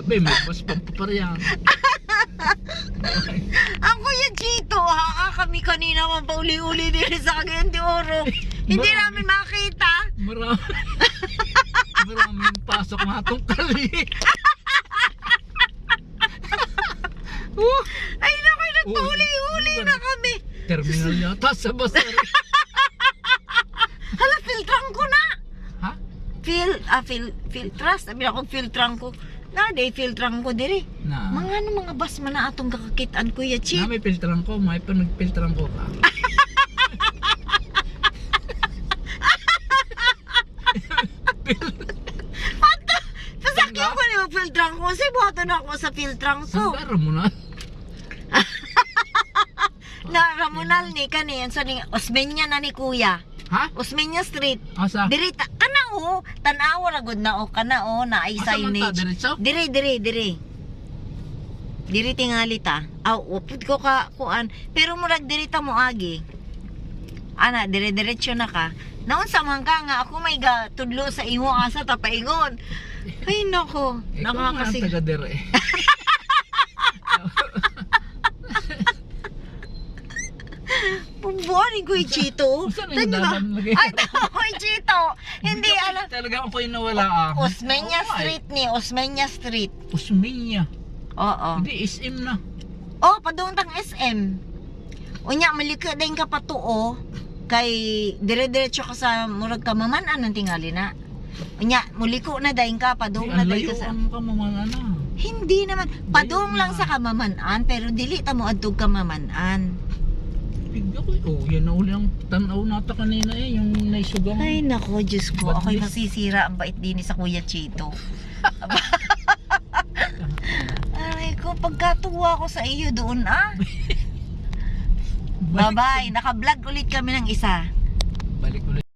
Abay, may bus pampaparyan. Ang Kuya Chito, kami kanina mapauli-uli din sa Cagayan de Oro. Hindi namin makita. Maraming pasok na itong kali. Ay naku, nagpauli-uli na kami. Terminal yata sa basar. Hala, filtran ko na. Ha? Filtras. Sabi ako, filtran ko. Day filtran ko diri. Na. Mga bus man na atong kakakitaan, Kuya Chi. Na may filtran ko, may pa nagfiltran ko ka. Pata! Sasakyan ko na yung filtran ko. Kasi buhatan ako sa filtran ko. Sandara mo na. Na Ramonal ni kani sa ni Osmeña na ni Kuya. Ha? Osmeña Street. Asa? Diri kana o, tan-awa ra gud na o kana o na ay Asa man ta, signage. diretso? Diri. Diri tingali ta. Aw, upod ko ka kuan. Pero murag diri ta mo agi. Ana, dire-diretso na ka. Naon sa man ka nga ako may ga tudlo sa imo asa ta paingon. Ay nako, Ikaw man ang nakakasi. taga-dire. Pumbuan ni Kuya Chito. Saan yung dadan lagi? Ay, Kuya Chito. Hindi alam. Talaga ako yung nawala Osmeña Street ni, Osmeña Street. Osmeña. Oo. Hindi, SM na. Oh, padung tang SM. Unya malika din ka patuo kay dire-diretso ka sa murag kamaman-an ng tingali na. Unya muliko na dayon ka padung na dayon ka sa. Ang kamamana na. Hindi naman padung Dayon lang na. sa kamaman-an pero dili ta mo adtog kamaman-an. Bigla ko. Oh, yan na uli ang tanaw nata kanina yung naisugang. Ay nako, Diyos ko, ako'y Badlis. masisira ang bait din sa Kuya Chito. Ay ko, pagkatuwa ko sa iyo doon Bye-bye, naka-vlog ulit kami ng isa. Balik ulit.